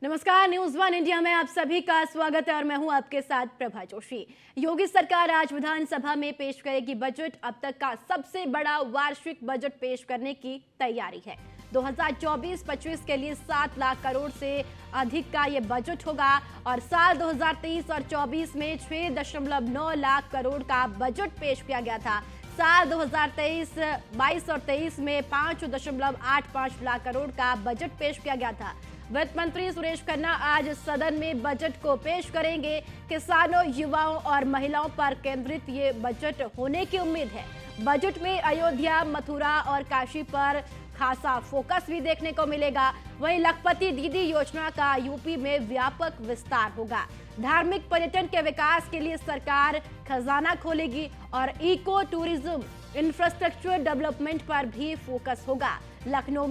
नमस्कार, news one India में आप सभी का स्वागत है और मैं हूं आपके साथ प्रभा जोशी। योगी सरकार आज विधानसभा में पेश करेगी बजट। अब तक का सबसे बड़ा वार्षिक बजट पेश करने की तैयारी है। 2024-25 के लिए 7 लाख करोड़ से अधिक का ये बजट होगा और साल 2023 और 24 में 6.9 लाख करोड़ का बजट पेश किया गया था। साल 2023, 22 और 23 में 5.85 लाख करोड़ का बजट पेश किया गया था। वित्त मंत्री सुरेश खन्ना आज सदन में बजट को पेश करेंगे। किसानों, युवाओं और महिलाओं पर केंद्रित ये बजट होने की उम्मीद है। बजट में अयोध्या, मथुरा और काशी पर खासा फोकस भी देखने को मिलेगा। वहीं लखपति दीदी योजना का यूपी में व्यापक विस्तार होगा। धार्मिक पर्यटन के विकास के लिए सरकार खजाना खोलेगी और इको टूरिज्म इंफ्रास्ट्रक्चर डेवलपमेंट पर भी फोकस होगा। लखनऊ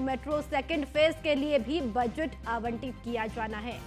मेट्रो सेकंड फेज के लिए भी बजट आवंटित किया जाना है।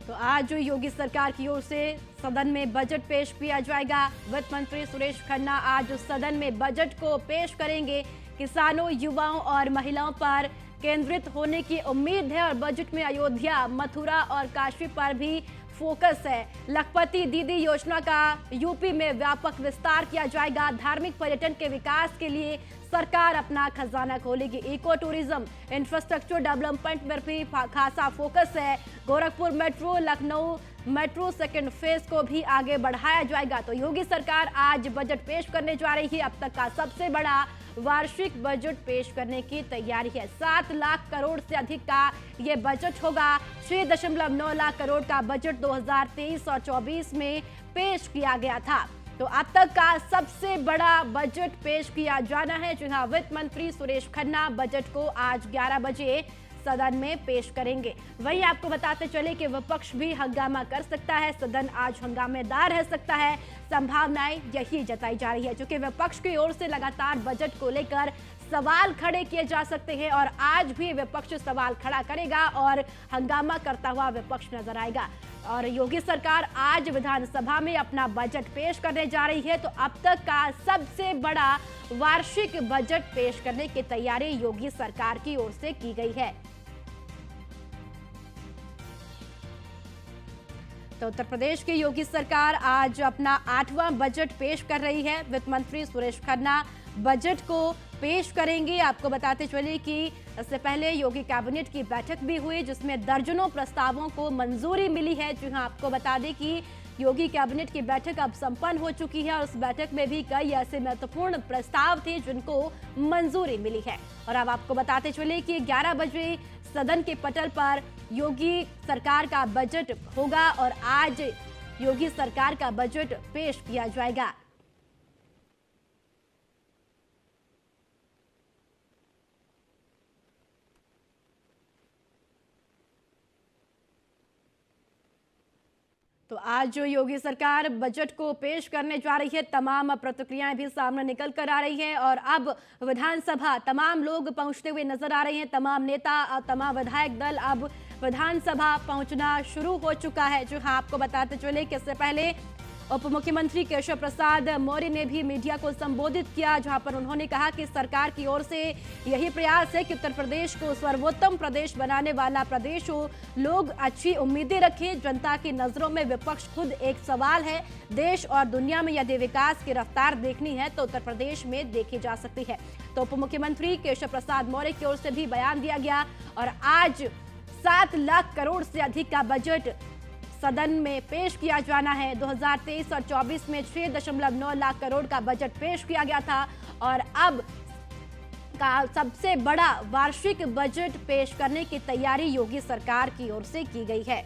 तो आज योगी सरकार की ओर से सदन में बजट पेश किया जाएगा। वित्त मंत्री सुरेश खन्ना आज सदन में बजट को पेश करेंगे। किसानों, युवाओं और महिलाओं पर केंद्रित होने की उम्मीद है और बजट में अयोध्या, मथुरा और काशी पर भी फोकस है। लखपति दीदी योजना का यूपी में व्यापक विस्तार किया जाएगा। धार्मिक पर्यटन के विकास के लिए सरकार अपना खजाना खोलेगी। इको टूरिज्म इंफ्रास्ट्रक्चर डेवलपमेंट पर भी खासा फोकस है। Gorakhpur metro, Lucknow metro second phase को भी आगे बढ़ाया जाएगा। तो योगी सरकार आज बजट पेश करने जा रही है। अब तक का सबसे बड़ा वार्षिक बजट पेश करने की तैयारी है। 7 लाख करोड़ से अधिक का ये बजट होगा। 6.9 लाख करोड़ का बजट 2023 और 24 में पेश किया गया था। तो अब तक का सबसे बड़ा बजट पेश किया जाना है। जी हां, वित्त मंत्री सुरेश खन्ना बजट को आज 11 बजे सदन में पेश करेंगे। वहीं आपको बताते चले कि विपक्ष भी हंगामा कर सकता है। सदन आज हंगामेदार रह सकता है, संभावनाएं यही जताई जा रही है। क्योंकि विपक्ष की ओर से लगातार बजट को लेकर सवाल खड़े किए जा सकते हैं और आज भी विपक्ष सवाल खड़ा करेगा और हंगामा करता हुआ विपक्ष नजर आएगा। और योगी सरकार आज विधानसभा में अपना बजट पेश करने जा रही है। तो अब तक का सबसे बड़ा वार्षिक बजट पेश करने की तैयारी योगी सरकार की ओर से की गई है। तो उत्तर प्रदेश की योगी सरकार आज अपना 8वां बजट पेश कर रही है। वित्त मंत्री सुरेश खन्ना बजट को पेश करेंगे। आपको बताते चले कि इससे पहले योगी कैबिनेट की बैठक भी हुई जिसमें दर्जनों प्रस्तावों को मंजूरी मिली है। जी हां, आपको बता दें कि योगी कैबिनेट की बैठक अब संपन्न हो चुकी है और उस बैठक में भी कई ऐसे महत्वपूर्ण प्रस्ताव थे जिनको मंजूरी मिली है। और अब आपको बताते चले कि 11 बजे सदन के पटल पर योगी सरकार का बजट होगा और आज योगी सरकार का बजट पेश किया जाएगा। तो आज जो योगी सरकार बजट को पेश करने जा रही है, तमाम प्रतिक्रियाएं भी सामने निकल कर आ रही हैं और अब विधानसभा तमाम लोग पहुंचते हुए नजर आ रहे हैं। तमाम नेता और तमाम विधायक दल अब विधानसभा पहुंचना शुरू हो चुका है। जो हाँ, आपको बताते चले कि इससे पहले उप मुख्यमंत्री केशव प्रसाद मौर्य ने भी मीडिया को संबोधित किया, जहां पर उन्होंने कहा कि सरकार की ओर से यही प्रयास है कि उत्तर प्रदेश को सर्वोत्तम प्रदेश बनाने वाला प्रदेश हो। लोग अच्छी उम्मीदें रखें। जनता की नजरों में विपक्ष खुद एक सवाल है। देश और दुनिया में यदि विकास की रफ्तार देखनी है तो उत्तर प्रदेश में देखी जा सकती है। तो उप मुख्यमंत्री केशव प्रसाद मौर्य की ओर से भी बयान दिया गया और आज 7 लाख करोड़ से अधिक का बजट सदन में पेश किया जाना है। 2023 और 24 में 6.9 लाख करोड़ का बजट पेश किया गया था और अब का सबसे बड़ा वार्षिक बजट पेश करने की तैयारी योगी सरकार की ओर से की गई है।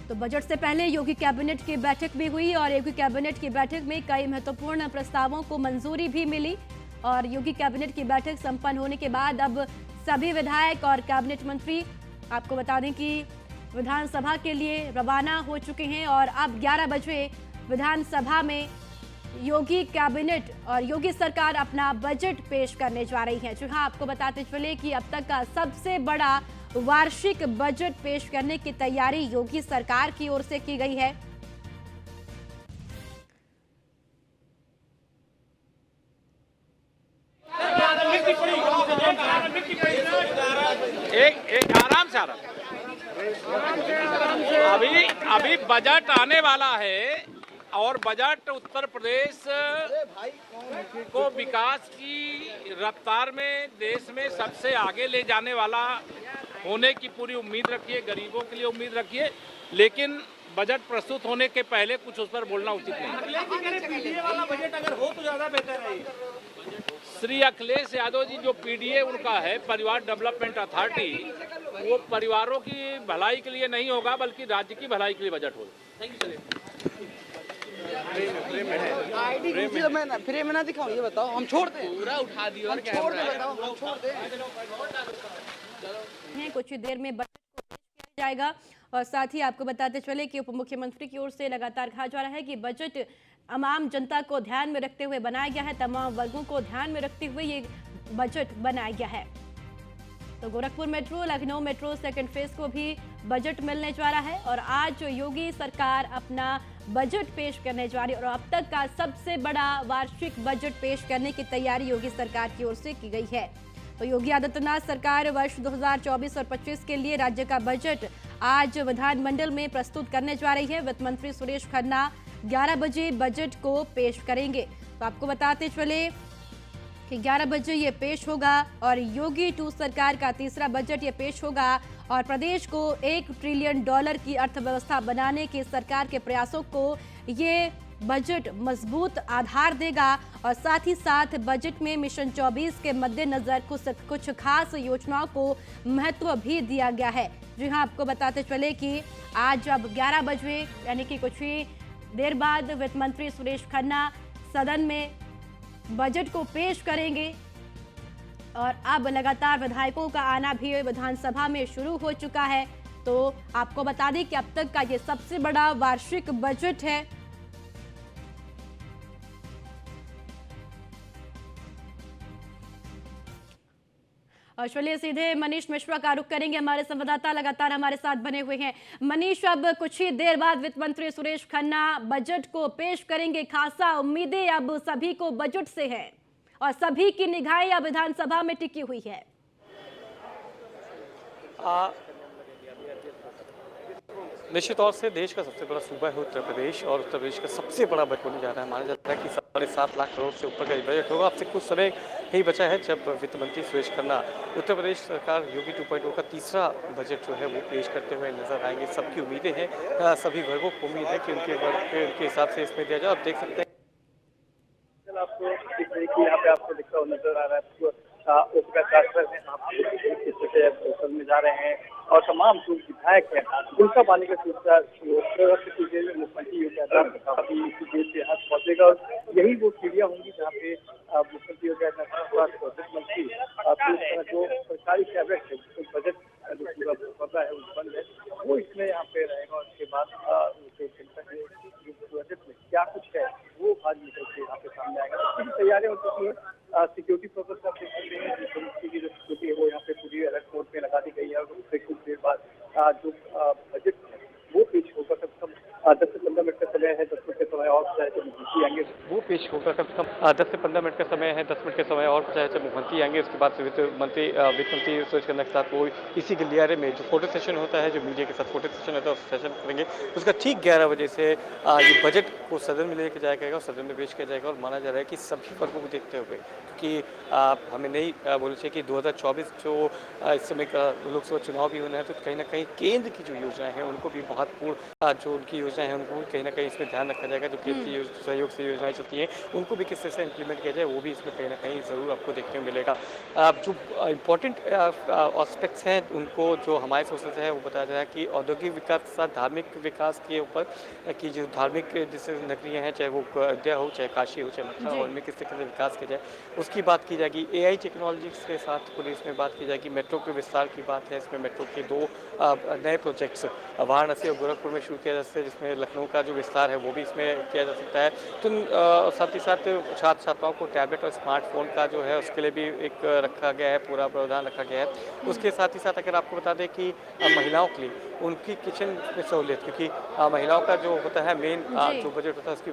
तो बजट से पहले योगी कैबिनेट की बैठक भी हुई और योगी कैबिनेट की बैठक में कई महत्वपूर्ण प्रस्तावों को मंजूरी भी मिली और योगी कैबिनेट की बैठक संपन्न होने के बाद अब सभी विधायक और कैबिनेट मंत्री आपको बता दें कि विधानसभा के लिए रवाना हो चुके हैं और अब 11 बजे विधानसभा में योगी कैबिनेट और योगी सरकार अपना बजट पेश करने जा रही है। जी हां, आपको बताते चले कि अब तक का सबसे बड़ा वार्षिक बजट पेश करने की तैयारी योगी सरकार की ओर से की गई है। एक आराम से अभी बजट आने वाला है और बजट उत्तर प्रदेश को विकास की रफ्तार में देश में सबसे आगे ले जाने वाला होने की पूरी उम्मीद रखिए, गरीबों के लिए उम्मीद रखिए, लेकिन बजट प्रस्तुत होने के पहले कुछ उस पर बोलना उचित नहीं। पीडीए वाला बजट अगर हो तो ज्यादा बेहतर है। श्री अखिलेश यादव जी जो पीडीए उनका है, परिवार डेवलपमेंट अथॉरिटी, वो परिवारों की भलाई के लिए नहीं होगा बल्कि राज्य की भलाई के लिए बजट होगा। Thank you sir. फ्रेम में ना दिखाओ, ये बताओ हम छोड़ दें? पूरा उठा दिया और क्या छोड़ दें, बताओ हम छोड़ दें? कुछ ही देर में बजट को पेश किया जाएगा और साथ ही आपको बताते चले कि उप मुख्यमंत्री की ओर से लगातार कहा जा रहा है कि बजट आम जनता को ध्यान में रखते हुए बनाया गया है, तमाम वर्गों को ध्यान में रखते हुए ये बजट बनाया गया है। तो Gorakhpur metro, Lucknow metro second phase को भी बजट मिलने जा रहा है और आज योगी सरकार अपना बजट पेश करने जा रही है और अब तक का सबसे बड़ा वार्षिक बजट पेश करने की तैयारी योगी सरकार की ओर से की गई है। तो योगी आदित्यनाथ सरकार वर्ष 2024 और 25 के लिए राज्य का बजट आज विधानमंडल में प्रस्तुत करने जा रही है। वित्त मंत्री सुरेश खन्ना 11 बजे बजट को पेश करेंगे। तो आपको बताते चले कि 11 बजे ये पेश होगा और योगी 2 सरकार का तीसरा बजट ये पेश होगा और प्रदेश को $1 ट्रिलियन की अर्थव्यवस्था बनाने के सरकार के प्रयासों को ये बजट मजबूत आधार देगा और साथ ही साथ बजट में मिशन 24 के मद्देनजर कुछ खास योजनाओं को महत्व भी दिया गया है। जी हां, आपको बताते चले कि आज अब 11 बजे यानी कि कुछ ही देर बाद वित्त मंत्री सुरेश खन्ना सदन में बजट को पेश करेंगे और अब लगातार विधायकों का आना भी विधानसभा में शुरू हो चुका है। तो आपको बता दें कि अब तक का ये सबसे बड़ा वार्षिक बजट है। और चलिए सीधे मनीष मिश्रा का रुख करेंगे, हमारे संवाददाता लगातार हमारे साथ बने हुए हैं। मनीष, अब कुछ ही देर बाद वित्त मंत्री सुरेश खन्ना बजट को पेश करेंगे, खासा उम्मीदें अब सभी को बजट से है और सभी की निगाहें अब विधानसभा में टिकी हुई है। निश्चित तौर से देश का सबसे बड़ा सूबा है उत्तर प्रदेश और उत्तर प्रदेश का सबसे बड़ा बजट होने जा रहा है। माना जाता है कि 7.5 लाख करोड़ से ऊपर का बजट होगा। अब से कुछ समय ही बचा है जब वित्त मंत्री सुरेश खन्ना उत्तर प्रदेश सरकार योगी 2.0 का तीसरा बजट जो है वो पेश करते हुए नजर आएंगे। सबकी उम्मीदें हैं, सभी वर्गों को उम्मीद है कि उनके वर्ग के हिसाब से इसमें दिया जाए। आप देख सकते हैं आपको यहाँ पे आपको दिखता हुआ नजर आ रहा है, आप में जा रहे हैं और तमाम जो विधायक हैं उनका पानी का सिलसिला मुख्यमंत्री योगी आदित्यनाथ इसी देश से हाथ पहुंचेगा और यही वो सीढ़ियां होंगी जहाँ पे मुख्यमंत्री योगी आदित्यनाथ वित्त मंत्री जो सरकारी कैबिनेट है बजट जो पूरा पता है बंद है वो इसमें यहाँ पे रहेगा और उसके बाद बजट में क्या कुछ है वो आज निकल के यहाँ पे सामने आएगा। इसकी तैयारियां हो चुकी है, सिक्योरिटी पर्पज का देख सकते हैं की जो सिक्योरिटी है वो यहाँ पे पूरी अलर्ट मोड पे लगा दी गई है और उससे कुछ देर बाद जो बजट है वो पेश होगा। कम से कम 10 से 15 मिनट का समय है, 10 मिनट का समय और मुख्यमंत्री आएंगे वो पेश होगा। कम से कम 10 से 15 मिनट का समय है, 10 मिनट का समय और बचा है जब मुख्यमंत्री आएंगे। उसके बाद वित्त मंत्री सुरेश खन्ना के साथ वो इसी गलियारे में जो फोटो सेशन होता है, जो मीडिया के साथ फोटो सेशन होता है उस सेशन करेंगे। उसका ठीक 11 बजे से ये बजट को सदन में लेकर जाया जाएगा और सदन में पेश किया जाएगा। और माना जा रहा है कि सभी वर्गों को देखते हुए, क्योंकि हमें नहीं बोलना चाहिए कि 2024 जो इस समय का लोकसभा चुनाव भी होना है, तो कहीं ना कहीं केंद्र की जो योजनाएं हैं उनको भी महत्वपूर्ण जो उनकी योजनाएं हैं उनको कहीं ना कहीं इसमें ध्यान रखा जाएगा। जो केंद्रीय सहयोग से योजनाएं चलती हैं उनको भी किस तरह से इंप्लीमेंट किया जाए वो भी इसमें कहीं ना कहीं ज़रूर आपको देखने को मिलेगा। जो इम्पोर्टेंट एस्पेक्ट्स हैं उनको जो हमारे सोर्सेज है वो बताया जाए कि औद्योगिक विकास के साथ धार्मिक विकास के ऊपर कि जो धार्मिक जैसे नगरियाँ हैं, चाहे वो अयोध्या हो, चाहे काशी हो, चाहे मथुरा हो, उनमें किस तरह से विकास किया जाए उसकी बात की जाएगी। AI टेक्नोलॉजी के साथ पूरी इसमें बात की जाएगी। मेट्रो के विस्तार की बात है, इसमें मेट्रो के 2 नए प्रोजेक्ट्स वाराणसी और गोरखपुर में शुरू किया जा सकते हैं, जिसमें लखनऊ का जो विस्तार है वो भी इसमें किया जा सकता है। तो साथ ही साथ छात्र छात्राओं को टैबलेट और स्मार्टफोन का जो है उसके लिए भी एक रखा गया है, पूरा प्रावधान रखा गया है। उसके साथ ही साथ अगर आपको बता दें कि महिलाओं के लिए उनकी किचन में सहूलियत, क्योंकि महिलाओं का जो होता है मेन जो बजट होता है उसकी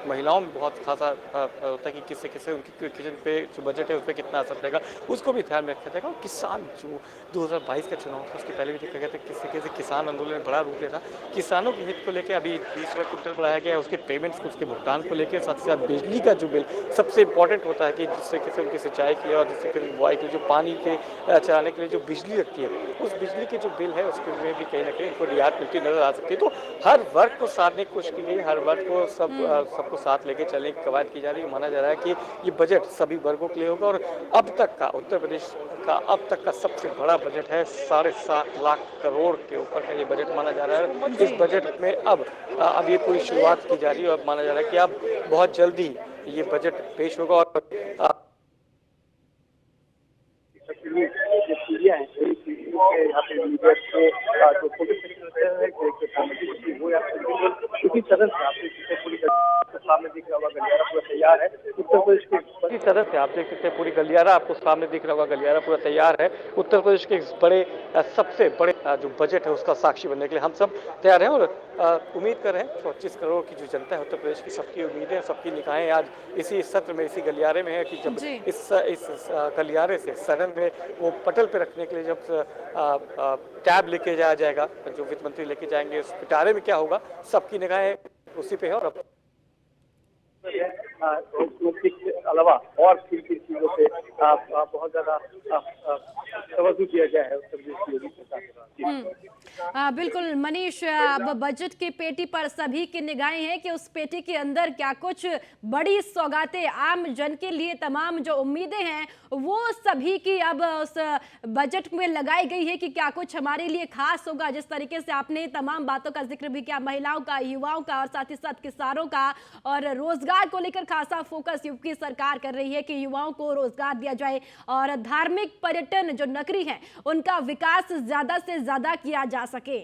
महिलाओं में बहुत खासा होता है कि किससे किससे उनकी किचन पे जो बजट है उस पर कितना असर पड़ेगा, उसको भी ध्यान में रखा जाएगा। और किसान जो 2022 का चुनाव था उसके पहले भी देखा गया था किससे कैसे किसान आंदोलन में बड़ा रूप लिया था। किसानों के हित को लेकर अभी 20 रुपये क्विंटल बढ़ाया गया है, उसके पेमेंट्स उसके भुगतान को लेकर। साथ ही साथ बिजली का जो बिल सबसे इंपॉर्टेंट होता है कि जिससे किसी उनकी सिंचाई की और जिससे कि बुआई के जो पानी के चलाने के लिए जो बिजली लगती है, उस बिजली के जो बिल है उसके में भी कहीं ना कहीं उनको रियायत मिलती नजर आ सकती है। तो हर वर्ग को साधने की कोशिश की गई, हर वर्ग को सबको साथ लेके चलने की कवायद की जा रही है। माना जा रहा है कि ये बजट सभी वर्गों के लिए होगा और अब तक का उत्तर प्रदेश का अब तक का सबसे बड़ा बजट है। 7.5 लाख करोड़ के ऊपर का ये बजट माना जा रहा है। इस बजट में अब ये पूरी शुरुआत की जा रही है और माना जा रहा है कि अब बहुत जल्दी ये बजट पेश होगा। और जो सीढ़ियाँ हैं यहाँ पे मीडिया के जो फोटो सेक्शन है वो यहाँ उसी सदन से आपसे पूरी सामने दिख रहा होगा गलियारा पूरा तैयार है। उत्तर प्रदेश के इस तरह से आप देख सकते हैं पूरी गलियारा आपको सामने दिख रहा होगा, गलियारा पूरा तैयार है। उत्तर प्रदेश के बड़े सबसे बड़े जो बजट है उसका साक्षी बनने के लिए हम सब तैयार हैं और उम्मीद कर रहे हैं 25 करोड़ की जो जनता है उत्तर प्रदेश की, सबकी उम्मीदें सबकी निगाहें आज इसी सत्र में इसी गलियारे में है कि जब इस गलियारे से सदन में वो पटल पे रखने के लिए जब टैब लेके जाया जाएगा, जो वित्त मंत्री लेके जाएंगे, उस पिटारे में क्या होगा सबकी निगाहें उसी पे है। और के अलावा और किन चीजों पे बहुत ज्यादा तवज्जो दिया गया है उत्तर प्रदेश की योगी सरकार। बिल्कुल मनीष, अब बजट की पेटी पर सभी की निगाहें हैं कि उस पेटी के अंदर क्या कुछ बड़ी सौगातें आम जन के लिए, तमाम जो उम्मीदें हैं वो सभी की अब उस बजट में लगाई गई है कि क्या कुछ हमारे लिए खास होगा। जिस तरीके से आपने तमाम बातों का जिक्र भी किया, महिलाओं का, युवाओं का और साथ ही साथ किसानों का, और रोजगार को लेकर खासा फोकस यूपी सरकार कर रही है कि युवाओं को रोजगार दिया जाए और धार्मिक पर्यटन जो नगरी है उनका विकास ज्यादा से ज्यादा किया जा सके।